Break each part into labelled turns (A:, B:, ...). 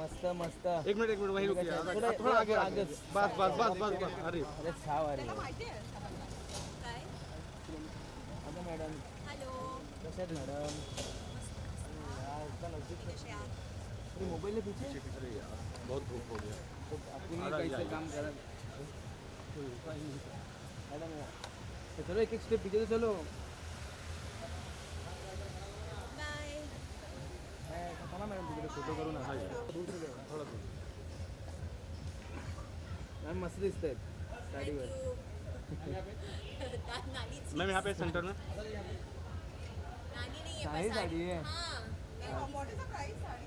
A: मस्त मस्त.
B: एक मिनिट वही रुकिए थोड़ा आगे आगे बस अरे
A: अरे छाव अरे.
C: काय
A: आता मॅडम
C: हॅलो
A: कशा आहेत मॅडम?
C: कसे आहात
A: अरे मोबाइल है पीछे.
B: अरे यार बहुत धूप हो गया.
A: तो आपण कैसे काम करा मैडम. तो चलो एक एक स्टेप पीछे तो चलो.
C: बाय
A: चला मॅडम तिकडे फोटो करू ना.
B: थोड़ा दूर.
A: मॅम मस्त दिसत आहेत साडीवर.
C: नानीच
B: मैम यहाँ पे सेंटर में
C: नानी नहीं है
A: साड़ी साड़ी है.
C: हाँ what is the price sari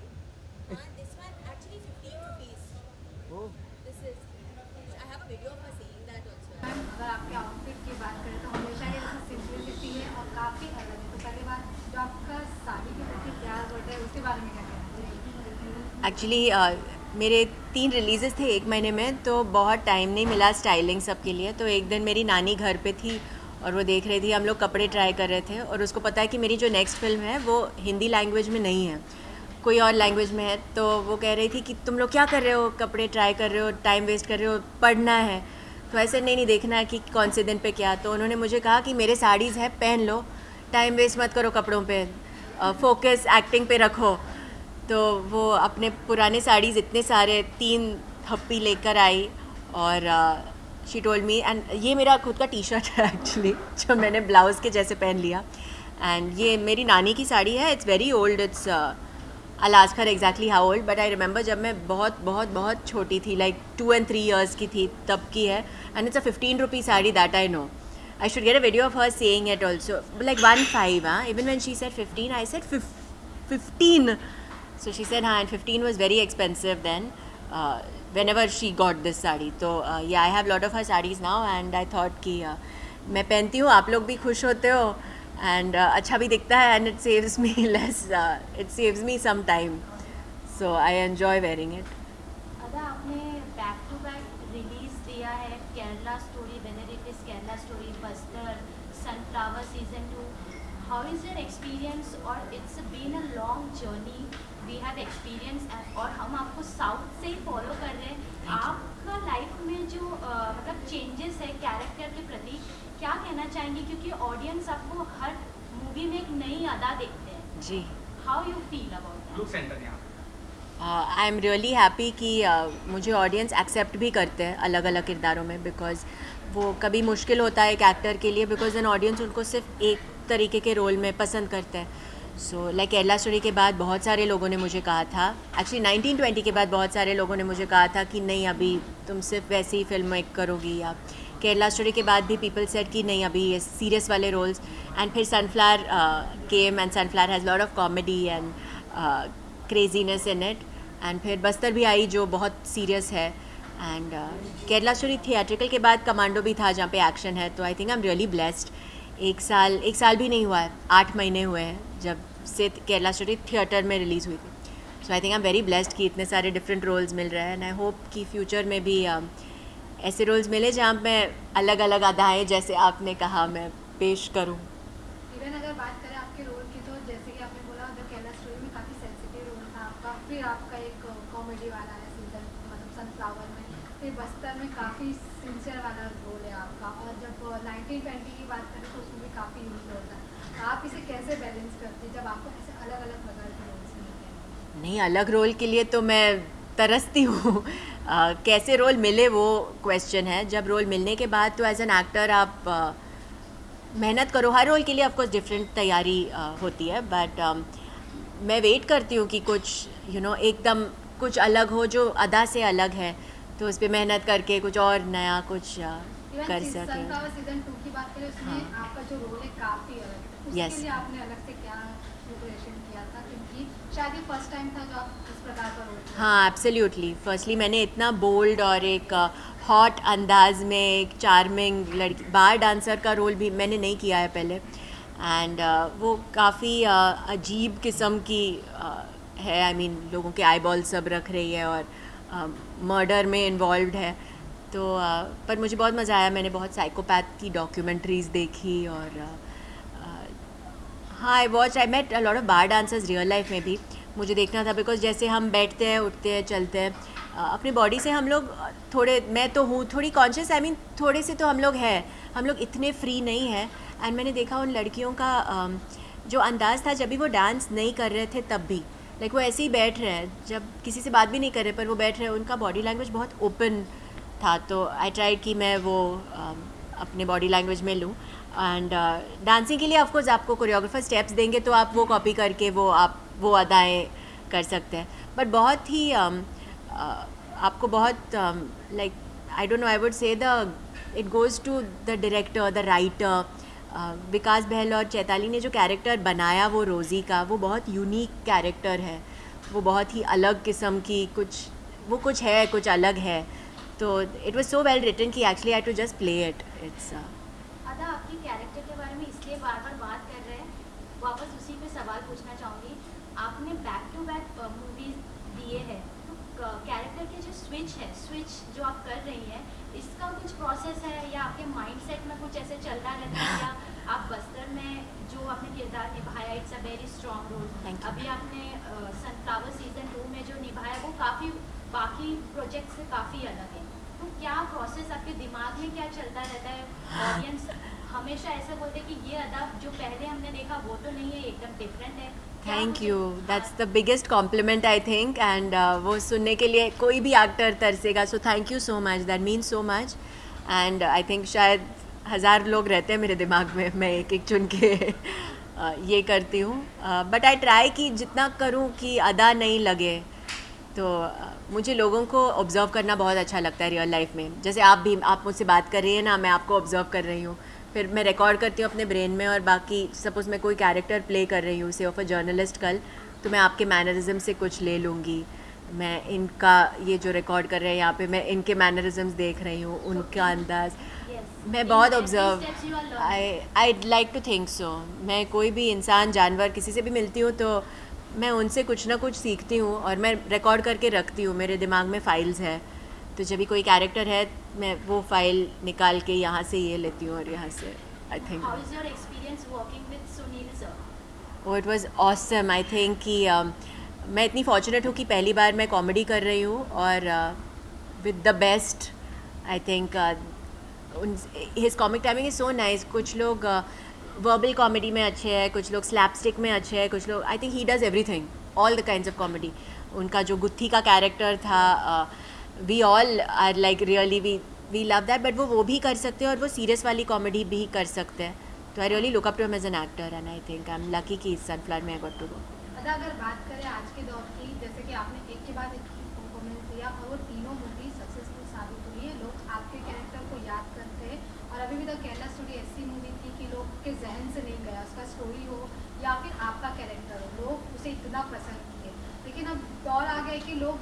C: this one actually 15 rupees
A: हो.
C: This is I have a video of her saying that also
D: ma'am अगर आपके आउटफिट की बात करें तो हमेशा ये सिंपलिसिटी है और काफ़ी अलग है. तो पहली बात जो आपका साड़ी के प्रति प्यार बढ़ता है उसके बारे में क्या कहना चाहिए?
C: एक्चुअली मेरे 3 रिलीज़ेस थे एक महीने में, तो बहुत टाइम नहीं मिला स्टाइलिंग सब के लिए. तो एक दिन मेरी नानी घर पे थी और वो देख रही थी, हम लोग कपड़े ट्राई कर रहे थे, और उसको पता है कि मेरी जो नेक्स्ट फिल्म है वो हिंदी लैंग्वेज में नहीं है, कोई और लैंग्वेज में है. तो वो कह रही थी कि तुम लोग क्या कर रहे हो, कपड़े ट्राई कर रहे हो, टाइम वेस्ट कर रहे हो, पढ़ना है. तो ऐसे नहीं देखना है कि कौन से दिन पे क्या. तो उन्होंने मुझे कहा कि मेरे साड़ीज़ है, पहन लो, टाइम वेस्ट मत करो कपड़ों पे, फोकस एक्टिंग पे रखो. तो वो अपने पुराने साड़ीज़ इतने सारे 3 थप्पी लेकर आई और शी टोल्ड मी. एंड ये मेरा खुद का टी शर्ट है एक्चुअली, जो मैंने ब्लाउज़ के जैसे पहन लिया. एंड ये मेरी नानी की साड़ी है. It's very old. It's I'll ask her exactly how old, but I remember जब मैं बहुत बहुत बहुत छोटी थी, like 2 and 3 years की थी, तब की है. And it's a 15 rupee sari, that I know. I should get a video of her saying it also. Like 1.5, huh? Even when she said 15, I said 15. So she said, and 15 was very expensive then. Whenever she got this sari. तो yeah, I have lot of her sarees now, and I thought कि मैं पहनती हूँ, आप लोग भी खुश होते हो, एंड अच्छा भी दिखता है, and it saves me less, it saves me some time, so I enjoy wearing it.
D: Adah आपने बैक टू बैक रिलीज दिया है, केरला स्टोरी, बेनेडिक्टिस Kerala story, Bastar, sunflower season 2. How is your experience? और it's been a long journey, we have experience, और हम आपको south से ही follow कर रहे हैं. आपका लाइफ में जो मतलब चेंजेस है कैरेक्टर के प्रति, क्या कहना चाहेंगे? क्योंकि ऑडियंस आपको हर मूवी में एक नई अदा देखते हैं.
C: जी,
D: how you feel about
B: look centre यहाँ.
C: आई एम रियली हैप्पी कि मुझे ऑडियंस एक्सेप्ट भी करते हैं अलग अलग किरदारों में, बिकॉज वो कभी मुश्किल होता है एक एक्टर के लिए, बिकॉज एन ऑडियंस उनको सिर्फ एक तरीके के रोल में पसंद करते हैं. सो लाइक केरला स्टोरी के बाद बहुत सारे लोगों ने मुझे कहा था, एक्चुअली 1920 के बाद बहुत सारे लोगों ने मुझे कहा था कि नहीं, अभी तुम सिर्फ वैसे ही फिल्म मेक करोगी. या केरला स्टोरी के बाद भी पीपल सेड कि नहीं, अभी ये सीरियस वाले रोल्स. एंड फिर sunflower came, and sunflower has lot of comedy and craziness in it. And फिर बस्तर भी आई जो बहुत सीरियस है. एंड केरला स्टोरी थिएट्रिकल के बाद कमांडो भी था जहाँ पे एक्शन है. तो आई think I am really blessed. एक साल भी नहीं हुआ है, 8 महीने हुए हैं जब से केरला स्टोरी थिएटर में रिलीज़ हुई थी. So I think I am very blessed कि इतने सारे डिफरेंट रोल्स मिल रहे हैं. एंड आई होप कि फ्यूचर में भी ऐसे रोल्स मिले जहाँ मैं अलग अलग अदाएँ, जैसे आपने कहा, मैं पेश करूँ.
D: इवन अगर बात करें आपके रोल की, तो जैसे कि आपने बोला द केरला स्टोरी में काफ़ी सेंसिटिव रोल था आपका, फिर आपका एक कॉमेडी वाला है सीजन, मतलब सनफ्लावर में, फिर बस्तर में काफ़ी सिंसियर वाला रोल है आपका, और जब 1920 की बात करें तो उसमें भी काफ़ी यूज होता है. तो आप इसे कैसे बैलेंस करते हैं जब आपको ऐसे अलग अलग प्रकार के रोल्स मिलते हैं?
C: नहीं, अलग रोल के लिए तो मैं तरसती हूँ. कैसे रोल मिले वो क्वेश्चन है. जब रोल मिलने के बाद तो एज एन एक्टर आप मेहनत करो. हर रोल के लिए ऑफकोर्स डिफरेंट तैयारी होती है, बट मैं वेट करती हूँ कि कुछ एकदम कुछ अलग हो, जो अदा से अलग है, तो उस पर मेहनत करके कुछ और नया कुछ कर सके.
D: सनफ्लावर सीजन 2 की बात करें, उसमें
C: हाँ.
D: आपका जो रोल है काफ़ी अलग है. उसके
C: Yes.
D: लिए आपने अलग से क्या प्रिपरेशन किया था? क्योंकि शायद ये फर्स्ट टाइम था जो आप इस प्रकार का रोल किया.
C: हाँ, एब्सोल्युटली. फर्स्टली मैंने इतना बोल्ड और एक हॉट अंदाज में एक चार्मिंग लड़की, बार डांसर का रोल भी मैंने नहीं किया है पहले. एंड वो काफ़ी अजीब किस्म की है. आई मीन लोगों के आई बॉल सब रख रही है और मर्डर में इन्वॉल्व है. तो पर मुझे बहुत मज़ा आया. मैंने बहुत साइकोपैथ की डॉक्यूमेंट्रीज़ देखी, और हाँ, I met a lot of bar dancers real life में भी. मुझे देखना था, बिकॉज जैसे हम बैठते हैं, उठते हैं, चलते हैं, अपनी बॉडी से हम लोग थोड़े, मैं तो हूँ थोड़ी कॉन्शियस, आई मीन थोड़े से तो हम लोग हैं, हम लोग इतने फ्री नहीं हैं। एंड मैंने देखा उन लड़कियों का जो अंदाज़ था जब भी वो डांस नहीं कर रहे थे तब भी, लाइक वो ऐसे ही बैठ रहे हैं, जब किसी से बात भी नहीं कर रहे पर वो बैठ रहे हैं, उनका बॉडी लैंग्वेज बहुत ओपन था। तो आई ट्राइड कि मैं वो अपने बॉडी लैंग्वेज में लूँ। एंड डांसिंग के लिए ऑफकोर्स आपको कोरियोग्राफर स्टेप्स देंगे तो आप वो कॉपी करके वो अदाएँ कर सकते हैं, बट बहुत ही आपको बहुत like I don't know, I would say it goes to the director, the writer. Vikas Bahl और चैताली ने जो कैरेक्टर बनाया वो रोज़ी का, वो बहुत यूनिक कैरेक्टर है, वो बहुत ही अलग किस्म की कुछ है, कुछ अलग है। तो it was so well written कि actually I to just play it. It's
D: Adah, आपकी कैरेक्टर के बारे में इसलिए बार बार बात कर रहे हैं, वापस उसी पे सवाल पूछना चाहूँगी। आपने बैक टू बैक मूवीज दिए हैं, तो कैरेक्टर के जो स्विच जो आप कर रही हैं, इसका कुछ प्रोसेस है या आपके माइंडसेट में कुछ ऐसे चल रहा रहता है? या आप बस्तर में जो आपने किरदार निभाया, it's a very strong role. अभी आपने सनफ्लावर सीजन 2 में जो निभाया वो काफ़ी बाकी प्रोजेक्ट से काफ़ी अलग है। तो क्या प्रोसेस आपके दिमाग में क्या चलता रहता है? ऑडियंस हमेशा ऐसा बोलते हैं कि ये अदा जो पहले हमने देखा वो तो नहीं है, एकदम डिफरेंट है।
C: Thank you, that's the biggest compliment I think. And वो सुनने के लिए कोई भी एक्टर तरसेगा, so thank you so much, that means so much. And I think शायद 1000 लोग रहते हैं मेरे दिमाग में, मैं एक एक चुन के ये करती हूँ, बट आई ट्राई कि जितना करूँ कि अदा नहीं लगे। तो मुझे लोगों को ऑब्ज़र्व करना बहुत अच्छा लगता है रियल लाइफ में। जैसे आप मुझसे बात कर रही हैं ना, मैं आपको ऑब्ज़र्व कर रही हूँ, फिर मैं रिकॉर्ड करती हूँ अपने ब्रेन में, और बाकी सपोज़ मैं कोई कैरेक्टर प्ले कर रही हूँ से ऑफ अ जर्नलिस्ट कल, तो मैं आपके मैनरिज्म से कुछ ले लूँगी। मैं इनका ये जो रिकॉर्ड कर रहे हैं यहाँ पे, मैं इनके मैनरिज्म्स देख रही हूँ, उनका अंदाज़ मैं बहुत observe, I like to think so. मैं कोई भी इंसान, जानवर, किसी से भी मिलती हूँ तो मैं उनसे कुछ ना कुछ सीखती हूँ, और मैं रिकॉर्ड करके रखती हूँ, मेरे दिमाग में फ़ाइल्स है। तो जब भी कोई कैरेक्टर है, मैं वो फाइल निकाल के यहाँ से ये लेती हूँ और यहाँ से। I think
D: how is your experience working with Sunil sir?
C: Oh, it was awesome. I think कि मैं इतनी फॉर्चुनेट हूँ कि पहली बार मैं कॉमेडी कर रही हूँ, और with the best. I think his comic timing is so nice. कुछ लोग वर्बल कॉमेडी में अच्छे हैं, कुछ लोग स्लैपस्टिक में अच्छे हैं, कुछ लोग, I think he does everything, all the kinds of comedy. उनका जो गुत्थी का कैरेक्टर था, we all are like really we love that, but वो भी कर सकते हैं और वो सीरियस वाली कॉमेडी भी कर सकते हैं। तो I really look up to him as an actor, and I think I am lucky कि सनफ्लावर में आई गॉट टू गो।
E: अदा, अगर बात करें आज के दौर की, जैसे कि आपने एक के बाद एक परफॉर्मेंस दिया और वो तीनों मूवी सक्सेसफुल साबित हुई है, लोग आपके कैरेक्टर को याद करते हैं, और अभी भी द केरला स्टोरी ऐसी मूवी थी कि लोग के जहन से नहीं गया, उसका स्टोरी हो या फिर आपका कैरेक्टर हो, लोग उसे इतना पसंद किए। लेकिन अब दौर आ गया कि लोग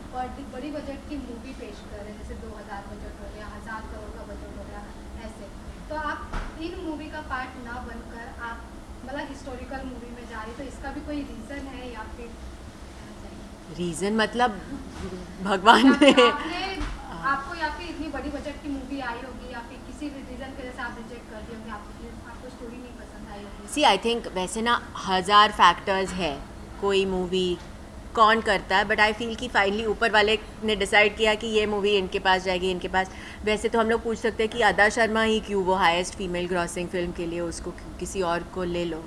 E: बड़ी बजट की मूवी पेश कर रहे हैं, जैसे 2000 बजट हो गया, 1000 करोड़ का बजट हो गया, ऐसे। तो आप इन मूवी का पार्ट ना बनकर आप मतलब हिस्टोरिकल मूवी में जा रही, तो इसका भी कोई रीज़न है या फिर
C: रीज़न मतलब भगवान ने
E: आपको या फिर इतनी बड़ी बजट की मूवी आई होगी, या फिर किसी रीज़न की वजह से आप रिजेक्ट कर दिए होंगे, आपको स्टोरी नहीं पसंद आई होगी?
C: सी आई थिंक वैसे ना 1000 फैक्टर्स है कोई मूवी कौन करता है, बट आई फील कि फाइनली ऊपर वाले ने डिसाइड किया कि ये मूवी इनके पास जाएगी, इनके पास। वैसे तो हम लोग पूछ सकते हैं कि अदा शर्मा ही क्यों वो हाईएस्ट फीमेल ग्रॉसिंग फिल्म के लिए, उसको किसी और को ले लो,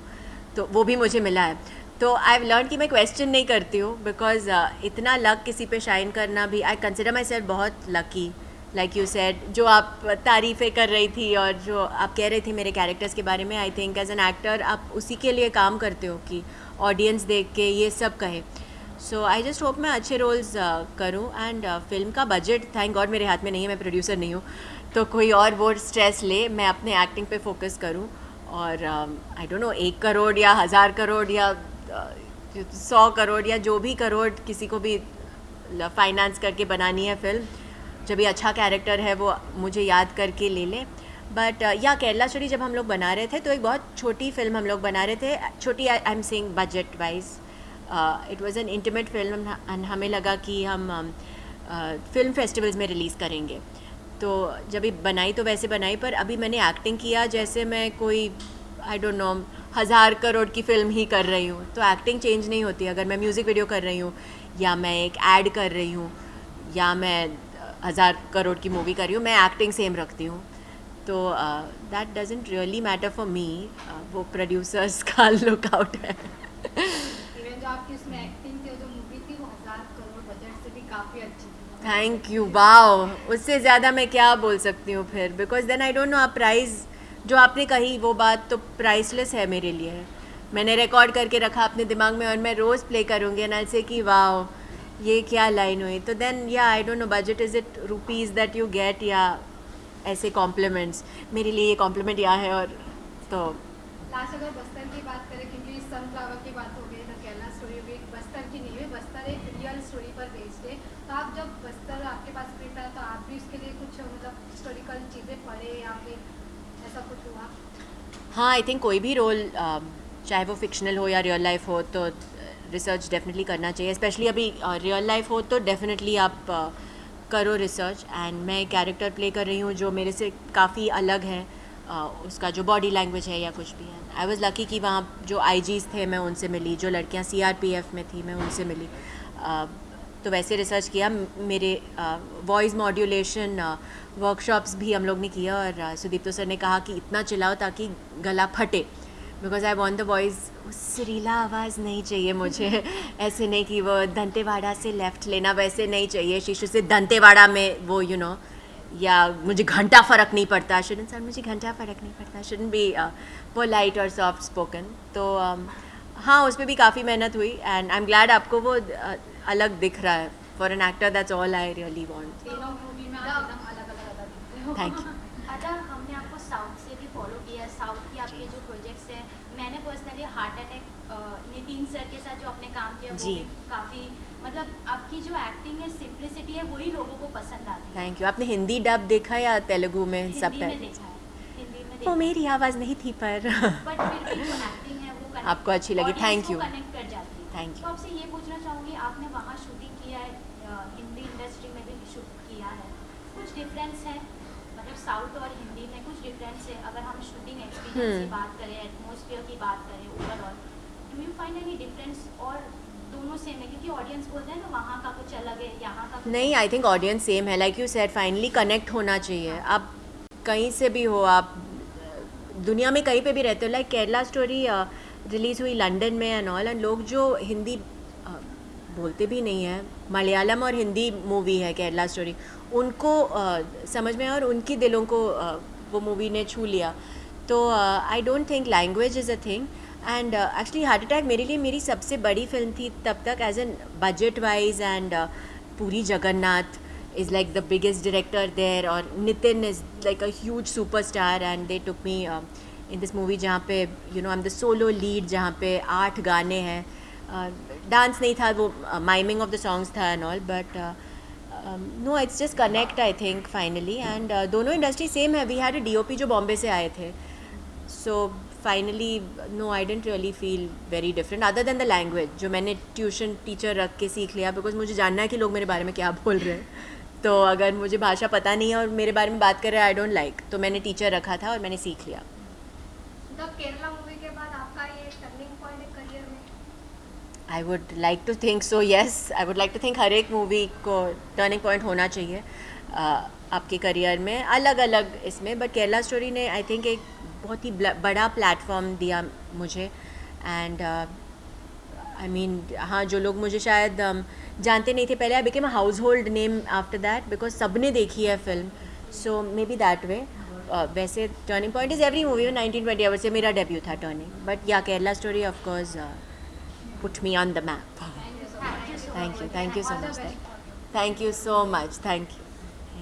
C: तो वो भी मुझे मिला है। तो आई हैव लर्न कि मैं क्वेश्चन नहीं करती हूँ, बिकॉज इतना लक किसी पे शाइन करना भी, आई कंसिडर माई सेल्फ बहुत लकी। लाइक यू सेड, जो आप तारीफ़ें कर रही थी और जो आप कह रहे थे मेरे कैरेक्टर्स के बारे में, I think as an actor आप उसी के लिए काम करते हो कि ऑडियंस देख के ये सब कहे। सो आई जस्ट होप मैं अच्छे रोल्स करूँ। एंड फिल्म का बजट थैंक गॉड मेरे हाथ में नहीं है, मैं प्रोड्यूसर नहीं हूँ, तो कोई और वो स्ट्रेस ले, मैं अपने एक्टिंग पे फोकस करूँ। और आई डोंट नो 1 करोड़ या 1000 करोड़ या 100 करोड़ या जो भी करोड़ किसी को भी फाइनेंस करके बनानी है फिल्म, जब ये अच्छा कैरेक्टर है वो मुझे याद करके ले ले। बट या केरला स्टोरी जब हम लोग बना रहे थे तो एक बहुत छोटी फिल्म हम लोग बना रहे थे, छोटी I am saying budget wise, it was an intimate film, हमें लगा कि हम फिल्म फेस्टिवल्स में रिलीज़ करेंगे। तो जब ये बनाई तो वैसे बनाई, पर अभी मैंने एक्टिंग किया जैसे मैं कोई आई डोंट नो 1000 करोड़ की फ़िल्म ही कर रही हूँ, तो एक्टिंग चेंज नहीं होती. अगर मैं म्यूज़िक वीडियो कर रही हूँ या मैं एक ऐड कर रही हूँ या मैं 1000 करोड़ की मूवी कर रही हूँ, मैं एक्टिंग सेम रखती हूँ. तो that doesn't really matter for me. वो प्रोड्यूसर्स का लुकआउट है.
E: इवन जो आपकी उसमें एक्टिंग थी, जो मूवी थी, वो 1000 करोड़ बजट से भी काफ़ी अच्छी थी.
C: Thank you. वाओ, उससे ज़्यादा मैं क्या बोल सकती हूँ फिर. Because then I don't know, आप प्राइस जो आपने कही वो बात तो प्राइसलेस है मेरे लिए. मैंने रिकॉर्ड करके रखा अपने दिमाग में और मैं रोज़ प्ले करूँगी एंड आई से कि वाओ ये क्या लाइन हुई. तो देन या आई don't no, budget is it rupees that you get या ऐसे कॉम्प्लीमेंट्स. मेरे लिए ये कॉम्प्लीमेंट यहाँ है. और तो
E: लास्ट अगर बस्तर की बात करें, क्योंकि सनफ्लावर की बात हो गई, द केरला स्टोरी भी बस्तर की नहीं है, बस्तर एक रियल स्टोरी पर बेस्ड है. तो आप जब बस्तर आपके पास स्क्रिप्ट आया तो आप भी उसके लिए कुछ मतलब हिस्टोरिकल चीज़ें पढ़े या फिर ऐसा कुछ हुआ?
C: हाँ, आई थिंक कोई भी रोल चाहे वो फिक्शनल हो या रियल लाइफ हो तो रिसर्च डेफिनेटली करना चाहिए. स्पेशली अभी रियल लाइफ हो तो डेफिनेटली आप करो रिसर्च. एंड मैं कैरेक्टर प्ले कर रही हूँ जो मेरे से काफ़ी अलग है. उसका जो बॉडी लैंग्वेज है या कुछ भी है. आई वॉज़ लकी कि वहाँ जो आईजीज़ थे मैं उनसे मिली, जो लड़कियाँ सीआरपीएफ में थी मैं उनसे मिली. तो वैसे रिसर्च किया. मेरे वॉइस मॉड्यूलेशन वर्कशॉप्स भी हम लोग ने किया और सुदीप्तो सर ने कहा कि इतना चिल्लाओ ताकि गला फटे. Because I want the voice, सुरीला आवाज़ नहीं चाहिए मुझे. ऐसे नहीं कि वो दंतेवाड़ा से लेफ़्ट लेना, वैसे नहीं चाहिए. शिशु से दंतेवाड़ा में वो यू नो, या मुझे घंटा फ़र्क नहीं पड़ता. शुडंट सर मुझे घंटा फ़र्क नहीं पड़ता. शुडंट बी पोलाइट और सॉफ्ट स्पोकन. तो हाँ, उस पर भी काफ़ी मेहनत हुई एंड आई एम ग्लैड आपको वो अलग दिख रहा है. For an actor that's all I really want.
E: तीनों मूवी में आप एकदम अलग दिखते हो.
C: Thank you.
D: अच्छा, हमने आपको साउथ से भी फॉलो किया. साउथ की आपके जो प्रोजेक्ट्स हैं, मैंने personally heart attack Nitin sir के साथ जो आपने काम किया वो
C: जी.
D: भी काफ़ी, मतलब आपकी जो एक्टिंग है, सिंप्लिसिटी है, वही लोगों को पसंद आती है.
C: Thank you. आपने हिंदी डब देखा या तेलुगु में सब
D: हिंदी में
C: पे?
D: देखा है, हिंदी में
C: वो
D: देखा
C: मेरी आवाज़ नहीं थी पर
D: बट फिर भी जो एक्टिंग है वो connect-
C: आपको अच्छी लगी.
D: audience
C: थैंक
D: को
C: यू.
D: कनेक्ट कर जाती है.
C: Thank you.
D: तो आपसे ये पूछना चाहूँगी, आपने वहाँ शूटिंग किया है, हिंदी इंडस्ट्री में भी शूट किया है, कुछ डिफरेंस है? मतलब साउथ और हिंदी में कुछ डिफरेंस है? अगर हम शूटिंग एक्सपीरियंस की बात करें, एटमॉस्फेयर की बात करें, overall do you find any difference? और दोनों सेम है? क्योंकि ऑडियंस बोलते हैं ना वहाँ का कुछ अलग है, यहाँ का कुछ
C: नहीं, आई थिंक ऑडियंस सेम है. Like you said, finally connect होना चाहिए. आप कहीं से भी हो, आप दुनिया में कहीं पे भी रहते हो. लाइक केरला स्टोरी रिलीज़ हुई लंदन में एंड ऑल, एंड लोग जो हिंदी बोलते भी नहीं है, मलयालम और हिंदी मूवी है केरला स्टोरी, उनको समझ में और उनकी दिलों को वो मूवी ने छू लिया. तो I don't think language is a thing. And actually heart attack मेरे लिए मेरी सबसे बड़ी फिल्म थी तब तक, as an budget wise. And Puri Jagannath is like the biggest director there, और Nitin is like a huge superstar, and they took me in this movie जहाँ पे you know I'm the solo lead, जहाँ पे 8 गाने हैं. डांस नहीं था, वो माइमिंग ऑफ द सॉन्ग्स था and all. But no, it's just connect I think finally. And दोनों इंडस्ट्री सेम है. वी हैड अ DOP जो बॉम्बे से आए थे. So finally no, I didn't really feel very different other than the language, जो मैंने tuition teacher रख के सीख लिया. बिकॉज मुझे जानना है कि लोग मेरे बारे में क्या बोल रहे हैं. तो अगर मुझे भाषा पता नहीं है और मेरे बारे में बात कर रहे हैं, आई डोंट लाइक, तो मैंने टीचर रखा था और मैंने सीख लिया.
E: द केरला मूवी के बाद आपका ये टर्निंग पॉइंट है करियर में?
C: I would like to think so, yes. I would like to think हर एक मूवी को टर्निंग पॉइंट होना चाहिए आपके करियर में, अलग अलग इसमें. बट केरला स्टोरी ने आई थिंक एक बहुत ही बड़ा प्लेटफॉर्म दिया मुझे. एंड आई मीन, हाँ, जो लोग मुझे शायद जानते नहीं थे पहले, I became a household name after that, because सबने देखी है फिल्म. So maybe that way. वैसे turning point is every movie. 1920 hours से मेरा डेब्यू था turning. But yeah Kerala story of course put me on the map.
D: Thank you so much.
C: Thank you. Thank you so much. Thank you so much. Thank you.